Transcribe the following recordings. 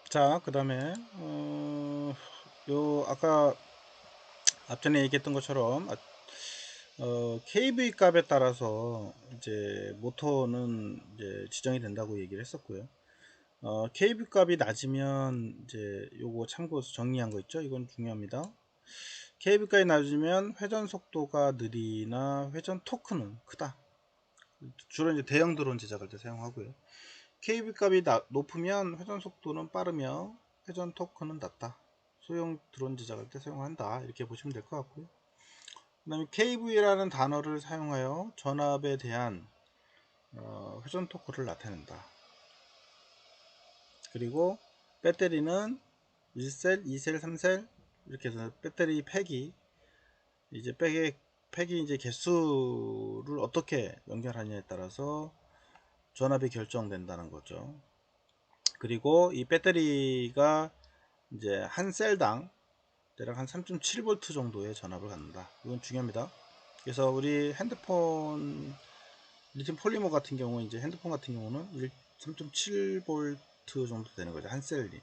자, 그 다음에 요 아까 앞전에 얘기했던 것처럼 KV 값에 따라서 이제 모터는 이제 지정이 된다고 얘기를 했었고요. KV 값이 낮으면 이제 요거 참고해서 정리한 거 있죠? 이건 중요합니다. KB 값이 낮으면 회전 속도가 느리나 회전 토크는 크다. 주로 이제 대형 드론 제작할 때 사용하고요. KB 값이 높으면 회전 속도는 빠르며 회전 토크는 낮다. 소형 드론 제작할 때 사용한다. 이렇게 보시면 될 것 같고요. 그 다음에 KV라는 단어를 사용하여 전압에 대한 회전 토크를 나타낸다. 그리고 배터리는 1셀, 2셀, 3셀 이렇게 해서 배터리 팩이 이제 개수를 어떻게 연결하냐에 따라서 전압이 결정된다는 거죠. 그리고 이 배터리가 이제 한 셀당 대략 한 3.7V 정도의 전압을 갖는다. 이건 중요합니다. 그래서 우리 핸드폰 리튬 폴리머 같은 경우 이제 핸드폰 같은 경우는 3.7V 정도 되는 거죠. 한 셀이.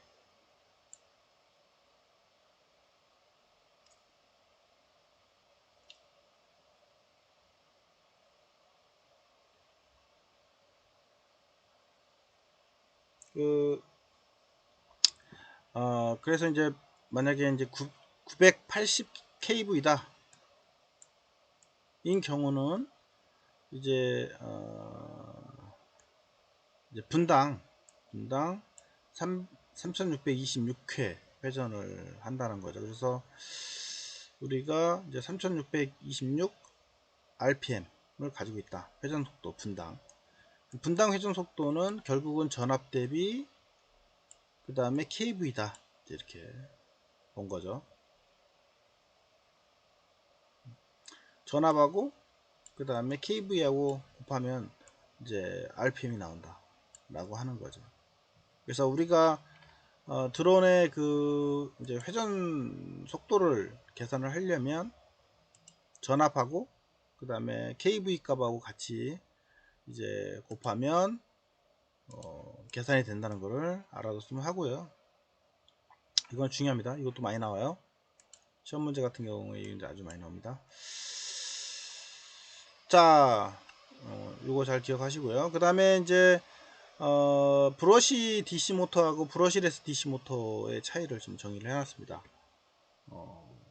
그, 그래서 이제 만약에 이제 980kV다 인 경우는 이제 이제 분당 3626회 회전을 한다는 거죠. 그래서 우리가 이제 3626 RPM을 가지고 있다. 회전 속도 분당 회전 속도는 결국은 전압 대비 그 다음에 KV다. 이렇게 본 거죠. 전압하고 그 다음에 KV하고 곱하면 이제 RPM이 나온다 라고 하는 거죠. 그래서 우리가 드론의 그 이제 회전 속도를 계산을 하려면 전압하고 그 다음에 KV 값하고 같이 이제 곱하면 계산이 된다는 것을 알아뒀으면 하고요. 이건 중요합니다. 이것도 많이 나와요. 시험 문제 같은 경우에 이제 아주 많이 나옵니다. 자, 이거 잘 기억하시고요. 그 다음에 이제 브러시 DC 모터하고 브러시레스 DC 모터의 차이를 좀 정의를 해놨습니다.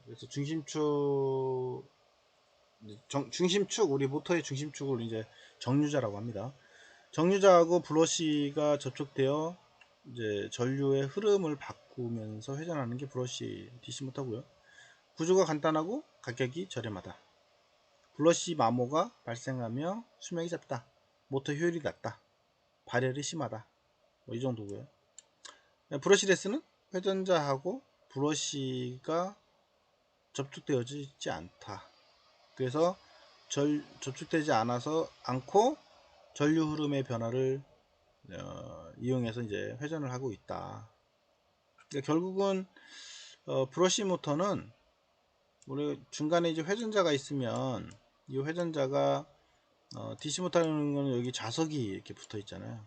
그래서 중심축 우리 모터의 중심축을 이제 정류자라고 합니다. 정류자하고 브러시가 접촉되어 이제 전류의 흐름을 바꾸면서 회전하는 게 브러시 DC 모터고요. 구조가 간단하고 가격이 저렴하다. 브러시 마모가 발생하며 수명이 짧다. 모터 효율이 낮다. 발열이 심하다. 뭐 이 정도고요. 브러시레스는 회전자하고 브러시가 접촉되어지지 않다. 그래서 접촉되지 않고 전류 흐름의 변화를 이용해서 이제 회전을 하고 있다. 그러니까 결국은 브러시 모터는 우리 중간에 이제 회전자가 있으면 이 회전자가 DC 모터라는 거는 여기 자석이 이렇게 붙어 있잖아요.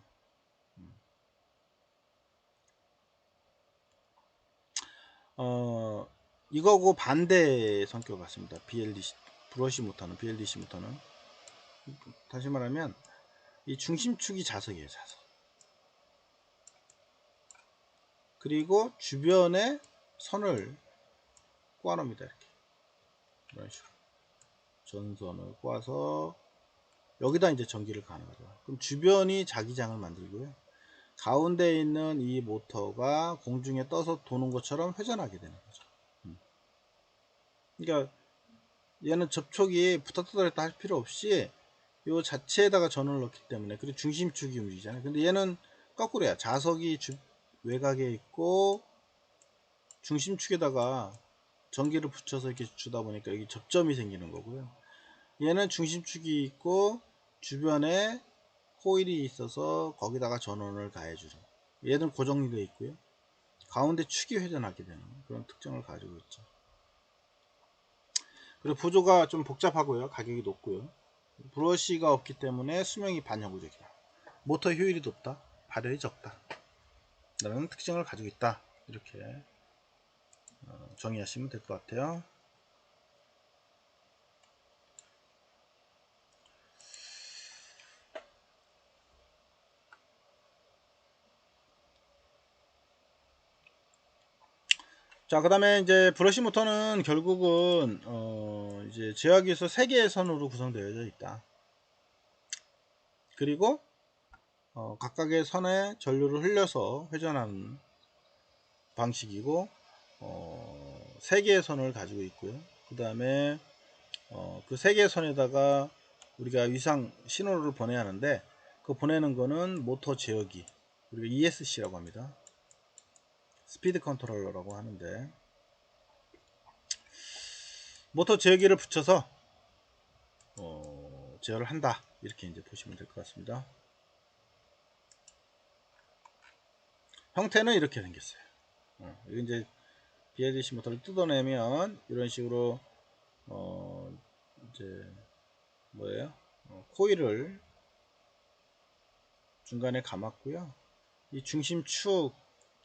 이거고 반대 성격 같습니다. BLDC 브러시 모터는 BLDC 모터는 다시 말하면 이 중심축이 자석이에요. 자석. 그리고 주변에 선을 꼬아놓습니다. 이렇게 이런 식으로 전선을 꼬아서 여기다 이제 전기를 가는 거죠. 그럼 주변이 자기장을 만들고요. 가운데 있는 이 모터가 공중에 떠서 도는 것처럼 회전하게 되는 거죠. 그러니까 얘는 접촉이 붙었다 덜었다 할 필요 없이 이 자체에다가 전원을 넣기 때문에 그리고 중심축이 움직이잖아요. 근데 얘는 거꾸로야. 자석이 외곽에 있고 중심축에다가 전기를 붙여서 이렇게 주다 보니까 여기 접점이 생기는 거고요. 얘는 중심축이 있고 주변에 코일이 있어서 거기다가 전원을 가해주죠. 얘는 고정되어 있고요. 가운데 축이 회전하게 되는 그런 특징을 가지고 있죠. 그리고 구조가 좀 복잡하고요. 가격이 높고요. 브러쉬가 없기 때문에 수명이 반영구적이다. 모터 효율이 높다. 발열이 적다. 라는 특징을 가지고 있다. 이렇게 정의하시면 될 것 같아요. 자, 그 다음에 이제 브러쉬 모터는 결국은 이제 제어기에서 3개의 선으로 구성되어 있다. 그리고 각각의 선에 전류를 흘려서 회전하는 방식이고 3개의 선을 가지고 있고요. 그 다음에 그 3개의 선에다가 우리가 위상 신호를 보내야 하는데, 그 보내는 거는 모터 제어기, 우리가 ESC라고 합니다. 스피드 컨트롤러라고 하는데, 모터 제어기를 붙여서 제어를 한다, 이렇게 이제 보시면 될 것 같습니다. 형태는 이렇게 생겼어요. 이거 이제 BLDC 모터를 뜯어내면 이런 식으로 이제 뭐예요? 코일을 중간에 감았고요. 이 중심축이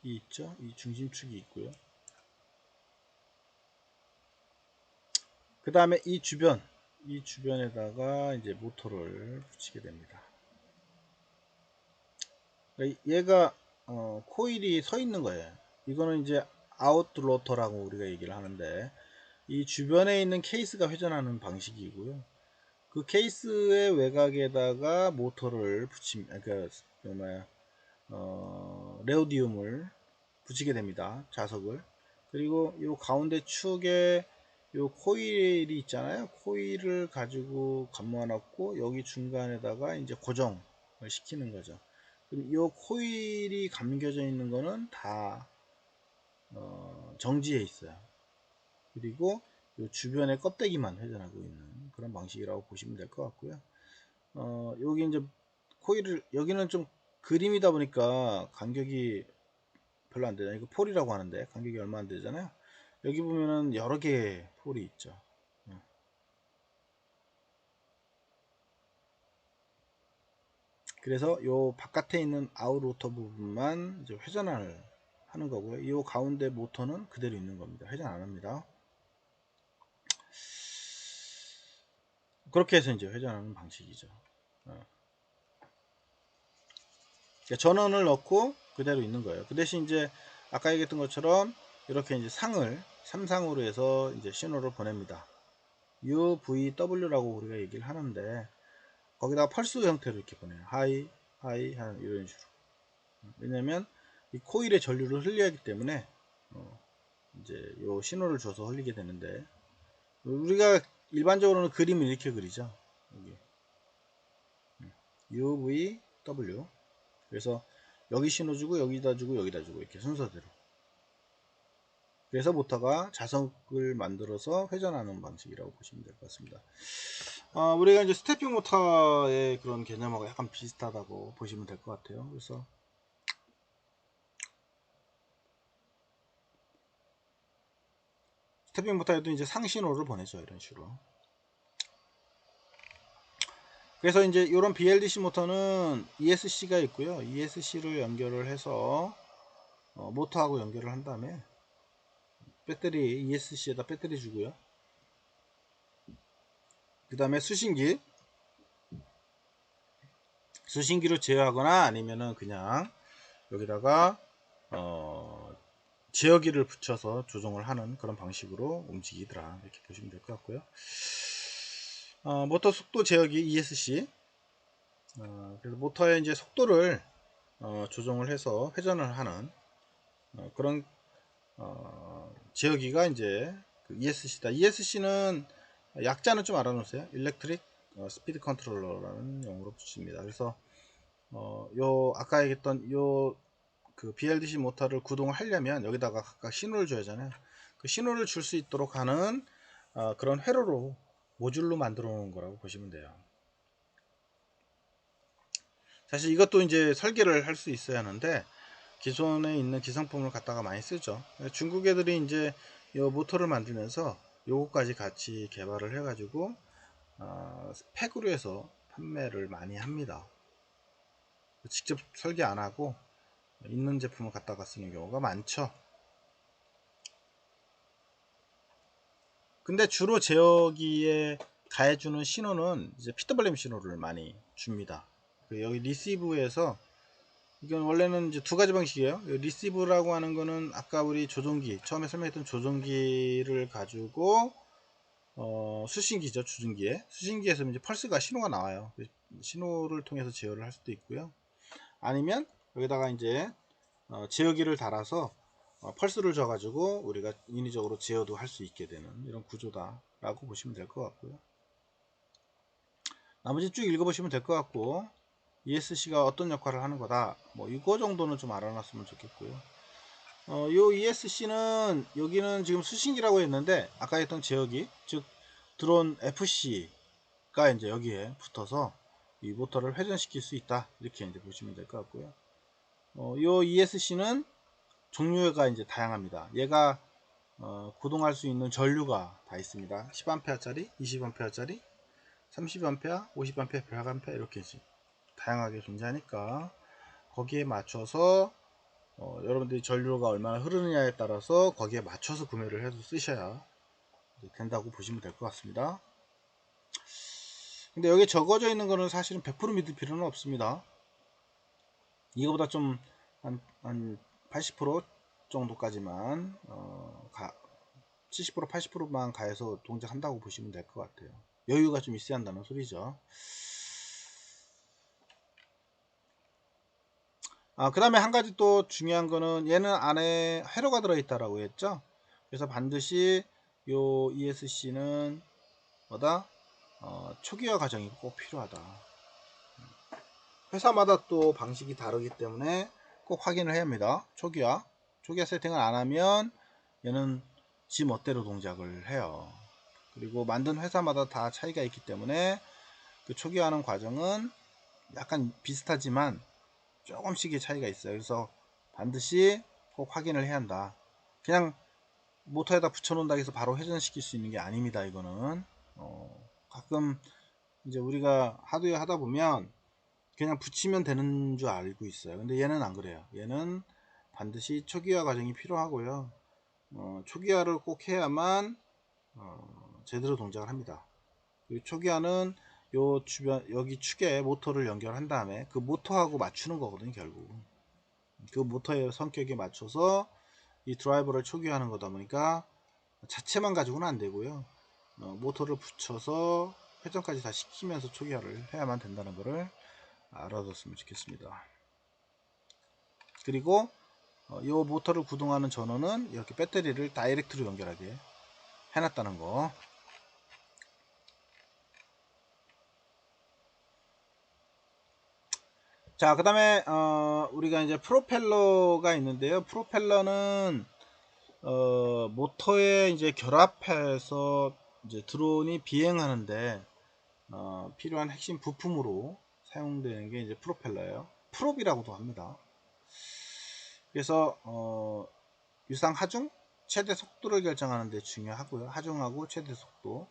있죠. 이 중심축이 있고요. 그 다음에 이 주변에다가 이제 모터를 붙이게 됩니다. 그러니까 얘가 코일이 서 있는 거예요. 이거는 이제 아웃로터라고 우리가 얘기를 하는데, 이 주변에 있는 케이스가 회전하는 방식이고요. 그 케이스의 외곽에다가 모터를 그러니까 뭐야, 레오디움을 붙이게 됩니다. 자석을. 그리고 이 가운데 축에 요 코일이 있잖아요. 코일을 가지고 감아 놨고, 여기 중간에다가 이제 고정을 시키는 거죠. 그럼 요 코일이 감겨져 있는 거는 다 정지해 있어요. 그리고 요 주변의 껍데기만 회전하고 있는 그런 방식이라고 보시면 될 것 같고요. 여기 이제 코일을, 여기는 좀 그림이다 보니까 간격이 별로 안 되잖아요. 이거 폴이라고 하는데 간격이 얼마 안 되잖아요. 여기 보면은 여러 개의 폴이 있죠. 그래서 요 바깥에 있는 아웃로터 부분만 이제 회전을 하는 거고요. 이 가운데 모터는 그대로 있는 겁니다. 회전 안 합니다. 그렇게 해서 이제 회전하는 방식이죠. 그러니까 전원을 넣고 그대로 있는 거예요. 그 대신 이제 아까 얘기했던 것처럼 이렇게 이제 상을 3상으로 해서 이제 신호를 보냅니다. UVW라고 우리가 얘기를 하는데, 거기다가 펄스 형태로 이렇게 보내요. 하이, 하이 하는 이런 식으로. 왜냐면 이 코일에 전류를 흘려야 하기 때문에 이제 요 신호를 줘서 흘리게 되는데, 우리가 일반적으로는 그림을 이렇게 그리죠. 여기 UVW. 그래서 여기 신호 주고 여기다 주고 여기다 주고 이렇게 순서대로. 그래서 모터가 자석을 만들어서 회전하는 방식이라고 보시면 될 것 같습니다. 우리가 이제 스태핑 모터의 그런 개념하고 약간 비슷하다고 보시면 될 것 같아요. 그래서 스태핑 모터에도 이제 상신호를 보내죠. 이런 식으로. 그래서 이제 이런 BLDC 모터는 ESC가 있고요. ESC를 연결을 해서 모터하고 연결을 한 다음에 배터리, ESC에다 배터리 주고요. 그 다음에 수신기로 제어하거나 아니면은 그냥 여기다가 제어기를 붙여서 조정을 하는 그런 방식으로 움직이더라, 이렇게 보시면 될 것 같고요. 모터 속도 제어기 ESC. 그래서 모터의 이제 속도를 조정을 해서 회전을 하는 그런 제어기가 이제 그 ESC다. ESC는 약자는 좀 알아놓으세요. 일렉트릭 스피드 컨트롤러라는 용어로 붙입니다. 그래서 요 아까 얘기했던 요 그 BLDC 모터를 구동을 하려면 여기다가 각각 신호를 줘야 하잖아요. 그 신호를 줄 수 있도록 하는 그런 회로로 모듈로 만들어 놓은 거라고 보시면 돼요. 사실 이것도 이제 설계를 할 수 있어야 하는데, 기존에 있는 기성품을 갖다가 많이 쓰죠. 중국 애들이 이제 이 모터를 만들면서 요거까지 같이 개발을 해 가지고 팩으로 해서 판매를 많이 합니다. 직접 설계 안 하고 있는 제품을 갖다가 쓰는 경우가 많죠. 근데 주로 제어기에 가해주는 신호는 이제 PWM 신호를 많이 줍니다. 여기 리시브에서, 이건 원래는 이제 두 가지 방식이에요. 리시브라고 하는 거는 아까 우리 조종기, 처음에 설명했던 조종기를 가지고 수신기죠. 수신기에서 이제 펄스가 신호가 나와요. 신호를 통해서 제어를 할 수도 있고요. 아니면 여기다가 이제 제어기를 달아서 펄스를 줘가지고 우리가 인위적으로 제어도 할 수 있게 되는 이런 구조다 라고 보시면 될 것 같고요. 나머지 쭉 읽어보시면 될 것 같고, ESC가 어떤 역할을 하는 거다, 뭐 이거 정도는 좀 알아놨으면 좋겠고요. 요 ESC는 여기는 지금 수신기라고 했는데 아까 했던 제어기, 즉 드론 FC가 이제 여기에 붙어서 이 모터를 회전시킬 수 있다, 이렇게 이제 보시면 될 것 같고요. 요 ESC는 종류가 이제 다양합니다. 얘가 구동할 수 있는 전류가 다 있습니다. 10A짜리, 20A짜리, 30A, 50A, 100A 이렇게 다양하게 존재하니까 거기에 맞춰서 여러분들이 전류가 얼마나 흐르느냐에 따라서 거기에 맞춰서 구매를 해서 쓰셔야 된다고 보시면 될 것 같습니다. 근데 여기 적어져 있는 거는 사실은 100% 믿을 필요는 없습니다. 이거보다 좀 한 80% 정도까지만 70% 80%만 가해서 동작한다고 보시면 될 것 같아요. 여유가 좀 있어야 한다는 소리죠. 그 다음에 한 가지 또 중요한 거는 얘는 안에 회로가 들어있다라고 했죠. 그래서 반드시 요 ESC는 뭐다? 초기화 과정이 꼭 필요하다. 회사마다 또 방식이 다르기 때문에 꼭 확인을 해야 합니다. 초기화 세팅을 안 하면 얘는 지 멋대로 동작을 해요. 그리고 만든 회사마다 다 차이가 있기 때문에 그 초기화하는 과정은 약간 비슷하지만 조금씩의 차이가 있어요. 그래서 반드시 꼭 확인을 해야 한다. 그냥 모터에다 붙여 놓는다 해서 바로 회전시킬 수 있는 게 아닙니다. 이거는 가끔 이제 우리가 하드웨어 하다 보면 그냥 붙이면 되는 줄 알고 있어요. 근데 얘는 안 그래요. 얘는 반드시 초기화 과정이 필요하고요. 초기화를 꼭 해야만 제대로 동작을 합니다. 초기화는 요 주변 여기 축에 모터를 연결한 다음에 그 모터하고 맞추는 거거든요. 결국 그 모터의 성격에 맞춰서 이 드라이버를 초기화하는 거다 보니까 자체만 가지고는 안 되고요. 모터를 붙여서 회전까지 다 시키면서 초기화를 해야만 된다는 것을 알아뒀으면 좋겠습니다. 그리고 이 모터를 구동하는 전원은 이렇게 배터리를 다이렉트로 연결하게 해놨다는 거. 자, 그 다음에 우리가 이제 프로펠러가 있는데요. 프로펠러는 모터에 이제 결합해서 이제 드론이 비행하는데 필요한 핵심 부품으로 사용되는 게 이제 프로펠러예요. 프롭이라고도 합니다. 그래서 유상 하중 최대 속도를 결정하는 데 중요하고요. 하중하고 최대 속도.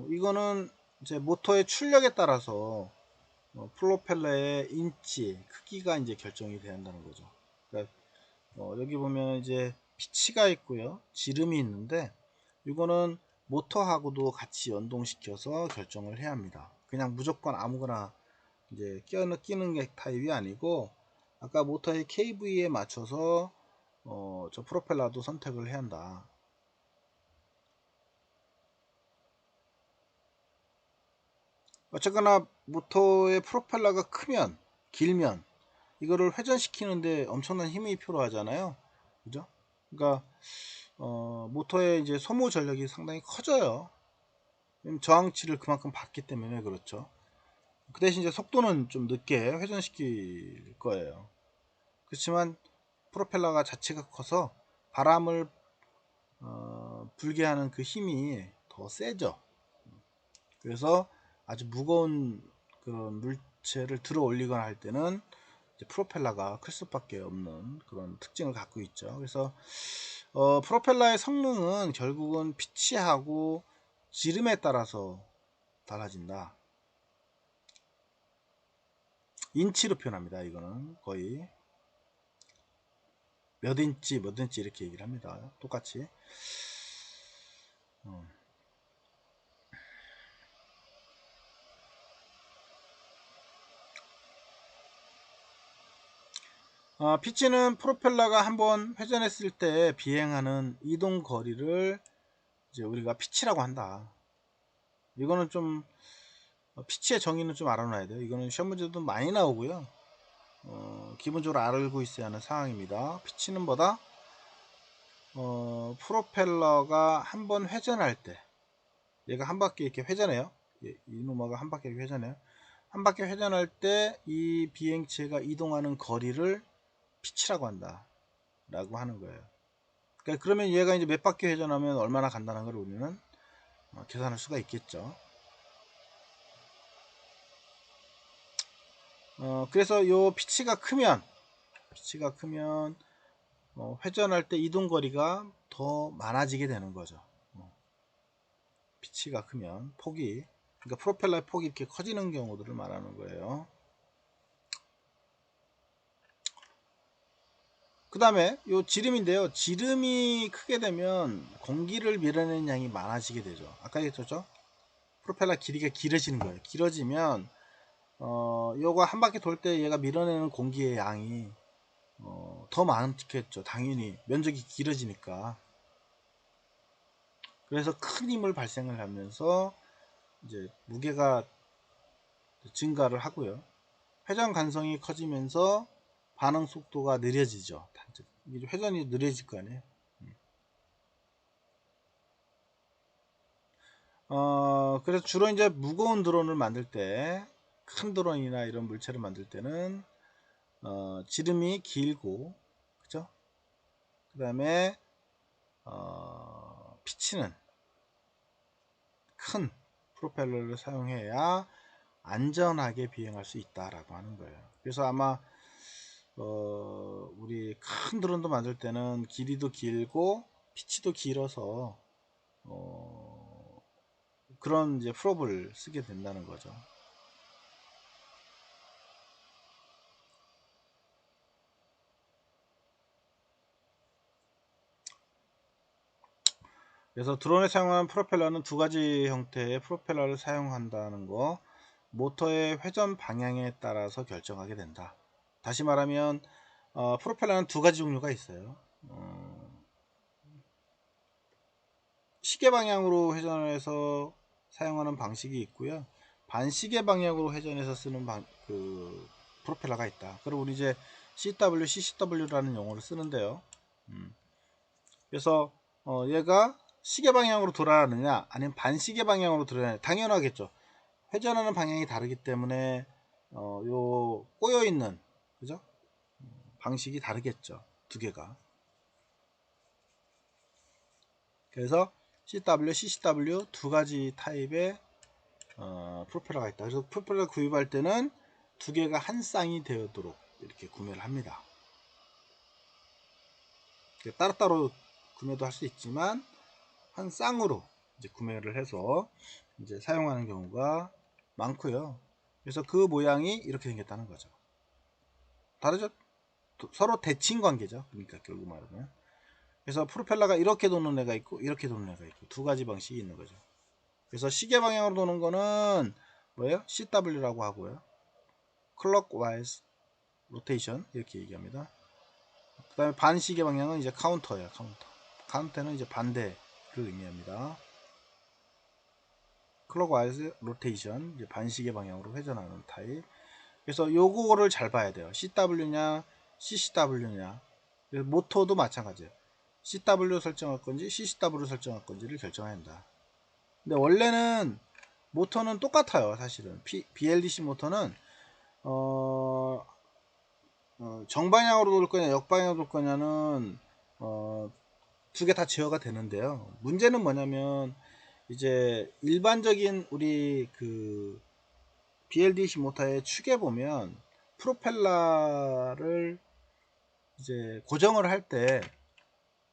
이거는 이제 모터의 출력에 따라서 프로펠러의 인치 크기가 이제 결정이 돼야 한다는 거죠. 그러니까 여기 보면 이제 피치가 있고요, 지름이 있는데 이거는 모터하고도 같이 연동시켜서 결정을 해야 합니다. 그냥 무조건 아무거나 이제 끼는 게 타입이 아니고 아까 모터의 KV에 맞춰서 저 프로펠러도 선택을 해야 한다. 어쨌거나 모터의 프로펠러가 크면 길면 이거를 회전시키는데 엄청난 힘이 필요하잖아요. 그죠? 그러니까 모터의 이제 소모 전력이 상당히 커져요. 저항치를 그만큼 받기 때문에 그렇죠. 그 대신 이제 속도는 좀 늦게 회전시킬 거예요. 그렇지만 프로펠러가 자체가 커서 바람을 불게 하는 그 힘이 더 세죠. 그래서 아주 무거운 그런 물체를 들어 올리거나 할 때는 프로펠러가 클 수밖에 없는 그런 특징을 갖고 있죠. 그래서 프로펠러의 성능은 결국은 피치하고 지름에 따라서 달라진다. 인치로 표현합니다. 이거는 거의 몇 인치 몇 인치 이렇게 얘기를 합니다. 똑같이. 피치는 프로펠러가 한번 회전했을 때 비행하는 이동 거리를 이제 우리가 피치라고 한다. 이거는 좀 피치의 정의는 좀 알아놔야 돼요. 이거는 시험 문제도 많이 나오고요. 기본적으로 알고 있어야 하는 상황입니다. 피치는 뭐다? 프로펠러가 한번 회전할 때, 얘가 한 바퀴 이렇게 회전해요. 이노마가 한 바퀴 이렇게 회전해요. 한 바퀴 회전할 때 이 비행체가 이동하는 거리를 피치라고 한다 라고 하는 거예요. 그러니까 그러면 얘가 이제 몇 바퀴 회전하면 얼마나 간다는 걸 우리는 계산할 수가 있겠죠. 그래서 요 피치가 크면 회전할 때 이동 거리가 더 많아지게 되는 거죠. 피치가 크면 폭이, 그러니까 프로펠러의 폭이 이렇게 커지는 경우들을 말하는 거예요. 그 다음에 요 지름인데요. 지름이 크게 되면 공기를 밀어내는 양이 많아지게 되죠. 아까 얘기했죠. 프로펠러 길이가 길어지는 거예요. 길어지면 요거 한 바퀴 돌 때 얘가 밀어내는 공기의 양이 더 많겠죠. 당연히 면적이 길어지니까. 그래서 큰 힘을 발생을 하면서 이제 무게가 증가를 하고요. 회전 간성이 커지면서 반응 속도가 느려지죠. 이게 회전이 느려질 거 아니에요. 그래서 주로 이제 무거운 드론을 만들 때, 큰 드론이나 이런 물체를 만들 때는 지름이 길고, 그죠? 그 다음에 피치는 큰 프로펠러를 사용해야 안전하게 비행할 수 있다라고 하는 거예요. 그래서 아마 우리 큰 드론도 만들 때는 길이도 길고 피치도 길어서 그런 이제 프롭을 쓰게 된다는 거죠. 그래서 드론에 사용하는 프로펠러는 두 가지 형태의 프로펠러를 사용한다는 거, 모터의 회전 방향에 따라서 결정하게 된다. 다시 말하면 프로펠러는 두 가지 종류가 있어요. 시계 방향으로 회전해서 사용하는 방식이 있고요. 반시계 방향으로 회전해서 쓰는 프로펠러가 있다. 그리고 우리 이제 CW, CCW라는 용어를 쓰는데요. 그래서 얘가 시계 방향으로 돌아가느냐 아니면 반시계 방향으로 돌아가느냐, 당연하겠죠. 회전하는 방향이 다르기 때문에 요 꼬여 있는, 그죠? 방식이 다르겠죠. 두 개가. 그래서 CW, CCW 두 가지 타입의 프로펠러가 있다. 그래서 프로펠러 구입할 때는 두 개가 한 쌍이 되도록 이렇게 구매를 합니다. 따로따로 구매도 할 수 있지만 한 쌍으로 이제 구매를 해서 이제 사용하는 경우가 많고요. 그래서 그 모양이 이렇게 생겼다는 거죠. 다르죠? 서로 대칭 관계죠. 그러니까 결국 말하면. 그래서 프로펠러가 이렇게 도는 애가 있고 이렇게 도는 애가 있고 두 가지 방식이 있는 거죠. 그래서 시계 방향으로 도는 거는 뭐예요? CW라고 하고요. Clockwise Rotation 이렇게 얘기합니다. 그 다음에 반시계 방향은 이제 카운터예요. 카운터는 이제 반대를 의미합니다. Clockwise Rotation, 이제 반시계 방향으로 회전하는 타입. 그래서 요거를 잘 봐야 돼요. CW냐 CCW냐. 모터도 마찬가지예요. CW 설정할 건지 CCW 설정할 건지를 결정해야 한다. 근데 원래는 모터는 똑같아요. 사실은 BLDC 모터는 정방향으로 돌 거냐 역방향으로 돌 거냐는 두 개 다 제어가 되는데요. 문제는 뭐냐면 이제 일반적인 우리 그 BLDC 모터의 축에 보면 프로펠러를 이제 고정을 할 때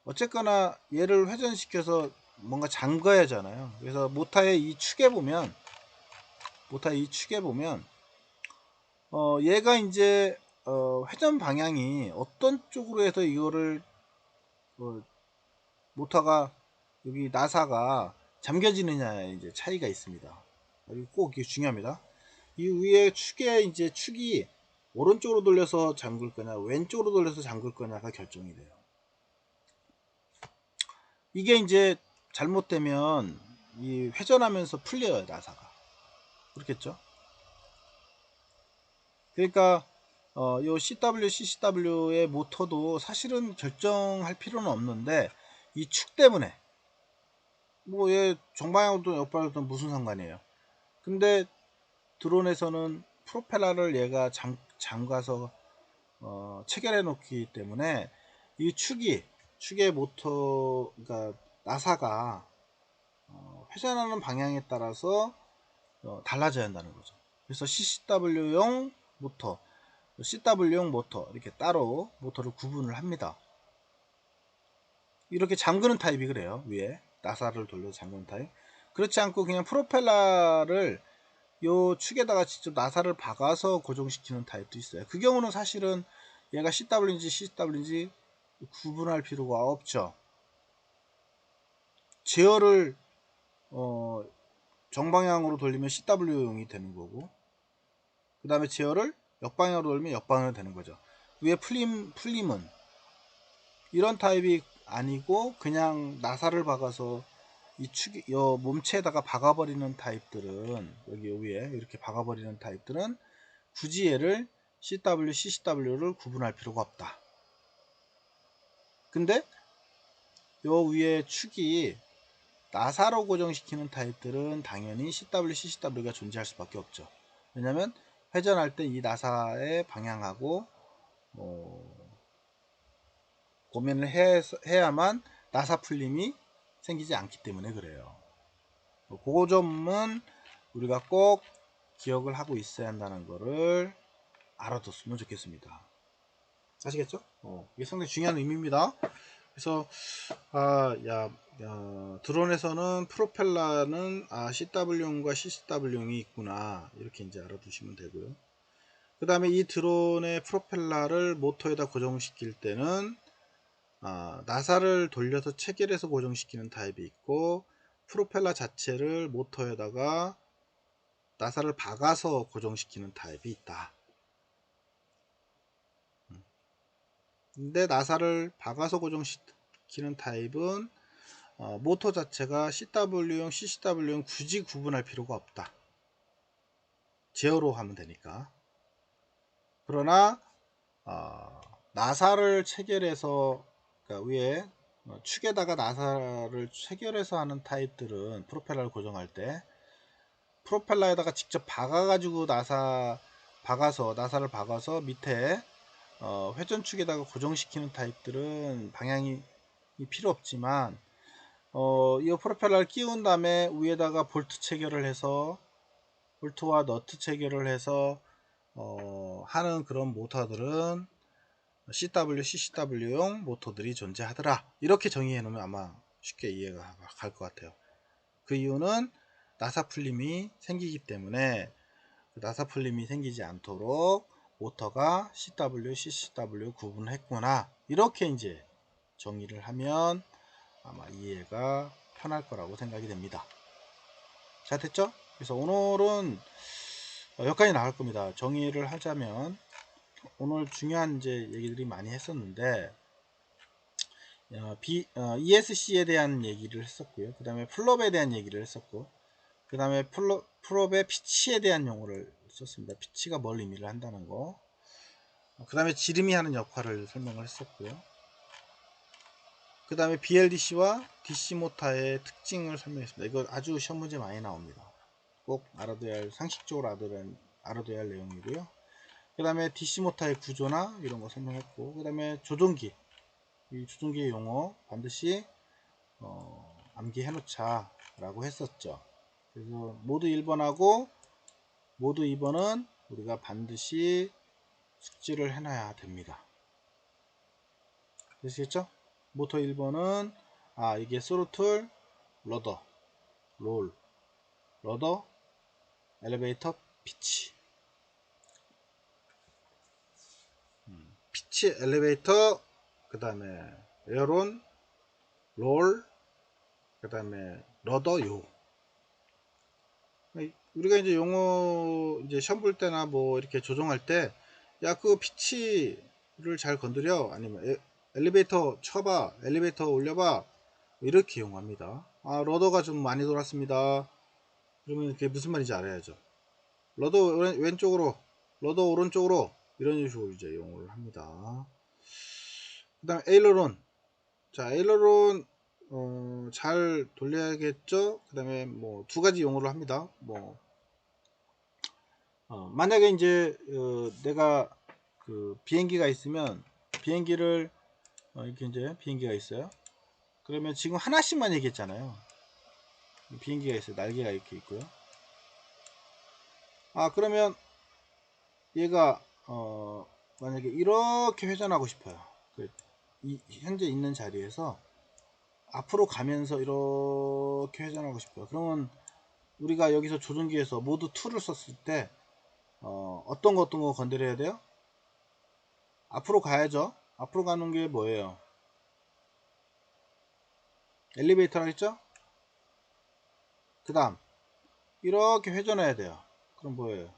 어쨌거나 얘를 회전시켜서 뭔가 잠가야 하잖아요. 그래서 모터의 이 축에 보면 얘가 이제 회전 방향이 어떤 쪽으로 해서 이거를 모터가 여기 나사가 잠겨지느냐에 이제 차이가 있습니다. 여기 꼭 이게 중요합니다. 이 위에 축에 이제 축이 오른쪽으로 돌려서 잠글 거냐 왼쪽으로 돌려서 잠글 거냐가 결정이 돼요. 이게 이제 잘못되면 이 회전하면서 풀려요, 나사가. 그렇겠죠? 그러니까 요 CW, CCW의 모터도 사실은 결정할 필요는 없는데 이 축 때문에 뭐 얘 정방향으로든 역방향으로든 무슨 상관이에요. 근데 드론에서는 프로펠러를 얘가 잠가서 체결해 놓기 때문에 이 축의 모터, 그러니까 나사가 회전하는 방향에 따라서 달라져야 한다는 거죠. 그래서 CCW용 모터, CW용 모터 이렇게 따로 모터를 구분을 합니다. 이렇게 잠그는 타입이 그래요. 위에 나사를 돌려서 잠그는 타입. 그렇지 않고 그냥 프로펠러를 요 축에다가 직접 나사를 박아서 고정시키는 타입도 있어요. 그 경우는 사실은 얘가 CW인지 CW인지 구분할 필요가 없죠. 제어를 정방향으로 돌리면 CW용이 되는 거고, 그 다음에 제어를 역방향으로 돌리면 역방향으로 되는 거죠. 위에 풀림은 이런 타입이 아니고 그냥 나사를 박아서 이 몸체에다가 박아버리는 타입들은, 여기 위에 이렇게 박아버리는 타입들은 굳이 얘를 CW, CCW를 구분할 필요가 없다. 근데 요 위에 축이 나사로 고정시키는 타입들은 당연히 CW, CCW가 존재할 수밖에 없죠. 왜냐면 회전할 때 이 나사의 방향하고 고민을 해야만 나사 풀림이 생기지 않기 때문에 그래요. 그 점은 우리가 꼭 기억을 하고 있어야 한다는 거를 알아뒀으면 좋겠습니다. 아시겠죠? 이게 상당히 중요한 의미입니다. 그래서 드론에서는 프로펠러는 CW용과 CCW용이 있구나, 이렇게 이제 알아두시면 되고요. 그 다음에 이 드론의 프로펠러를 모터에다 고정시킬 때는 나사를 돌려서 체결해서 고정시키는 타입이 있고, 프로펠러 자체를 모터에다가 나사를 박아서 고정시키는 타입이 있다. 근데 나사를 박아서 고정시키는 타입은 모터 자체가 CW용, CCW용 굳이 구분할 필요가 없다. 제어로 하면 되니까. 그러나 나사를 체결해서, 그러니까 위에 축에다가 나사를 체결해서 하는 타입들은 프로펠러를 고정할 때 프로펠러에다가 직접 박아가지고 나사를 박아서 밑에 회전축에다가 고정시키는 타입들은 방향이 필요 없지만, 이 프로펠러를 끼운 다음에 위에다가 볼트 체결을 해서, 볼트와 너트 체결을 해서 하는 그런 모터들은 CW, CCW용 모터들이 존재하더라. 이렇게 정의해 놓으면 아마 쉽게 이해가 갈 것 같아요. 그 이유는 나사 풀림이 생기기 때문에, 나사 풀림이 생기지 않도록 모터가 CW, CCW 구분했구나, 이렇게 이제 정의를 하면 아마 이해가 편할 거라고 생각이 됩니다. 자, 됐죠? 그래서 오늘은 여기까지 나갈 겁니다. 정의를 하자면 오늘 중요한 이제 얘기들이 많이 했었는데, ESC에 대한 얘기를 했었고요. 그 다음에 플롭에 대한 얘기를 했었고, 그 다음에 플롭의 피치에 대한 용어를 썼습니다. 피치가 뭘 의미를 한다는 거. 그 다음에 지름이 하는 역할을 설명을 했었고요. 그 다음에 BLDC와 DC 모터의 특징을 설명했습니다. 이거 아주 시험 문제 많이 나옵니다. 꼭 알아둬야 할, 상식적으로 알아둬야 할 내용이고요. 그 다음에 DC 모터의 구조나 이런 거 설명했고, 그 다음에 조종기, 이 조종기의 용어 반드시 암기해 놓자 라고 했었죠. 그래서 모드 1번하고 모드 2번은 우리가 반드시 숙지를 해놔야 됩니다. 되시겠죠? 모터 1번은 이게 스로틀, 러더, 롤, 러더, 엘리베이터, 피치. 피치, 엘리베이터, 그 다음에 에어론, 롤, 그 다음에 러더, 요. 우리가 이제 용어 이제 시험 볼 때나 뭐 이렇게 조종할 때, 야, 그 피치를 잘 건드려. 아니면 엘리베이터 쳐봐. 엘리베이터 올려봐. 이렇게 이용합니다. 아, 러더가 좀 많이 돌았습니다. 그러면 그게 무슨 말인지 알아야죠. 러더 왼쪽으로, 러더 오른쪽으로, 이런 식으로 이제 이용을 합니다. 그 다음에 에일러론. 자, 에일러론, 잘 돌려야겠죠? 그 다음에 뭐 두 가지 용어를 합니다. 뭐, 만약에 이제, 내가 그 비행기가 있으면, 비행기를, 이렇게 이제 비행기가 있어요. 그러면 지금 하나씩만 얘기했잖아요. 비행기가 있어요. 날개가 이렇게 있고요. 아, 그러면 얘가, 만약에 이렇게 회전하고 싶어요. 현재 있는 자리에서 앞으로 가면서 이렇게 회전하고 싶어요. 그러면 우리가 여기서 조종기에서 모드 2를 썼을 때 어떤 거 건드려야 돼요? 앞으로 가야죠. 앞으로 가는 게 뭐예요? 엘리베이터라 했죠? 그 다음 이렇게 회전해야 돼요. 그럼 뭐예요?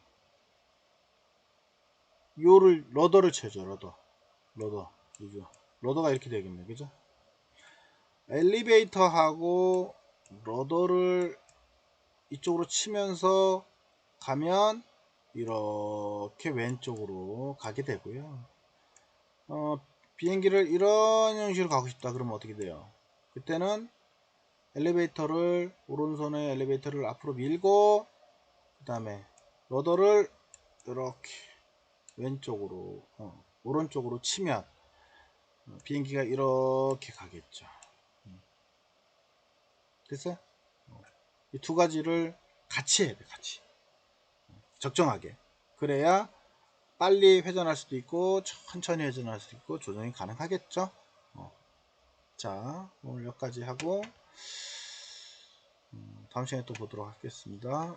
요를 러더를 쳐줘. 러더 이거 러더가 이렇게 되겠네. 그죠? 엘리베이터하고 러더를 이쪽으로 치면서 가면 이렇게 왼쪽으로 가게 되고요. 비행기를 이런 형식으로 가고 싶다 그러면 어떻게 돼요? 그때는 엘리베이터를 오른손에 엘리베이터를 앞으로 밀고 그 다음에 러더를 이렇게 왼쪽으로 오른쪽으로 치면 비행기가 이렇게 가겠죠. 됐어요? 이 두 가지를 같이 해야 돼. 같이 적정하게. 그래야 빨리 회전할 수도 있고 천천히 회전할 수도 있고 조정이 가능하겠죠. 자, 오늘 여기까지 하고 다음 시간에 또 보도록 하겠습니다.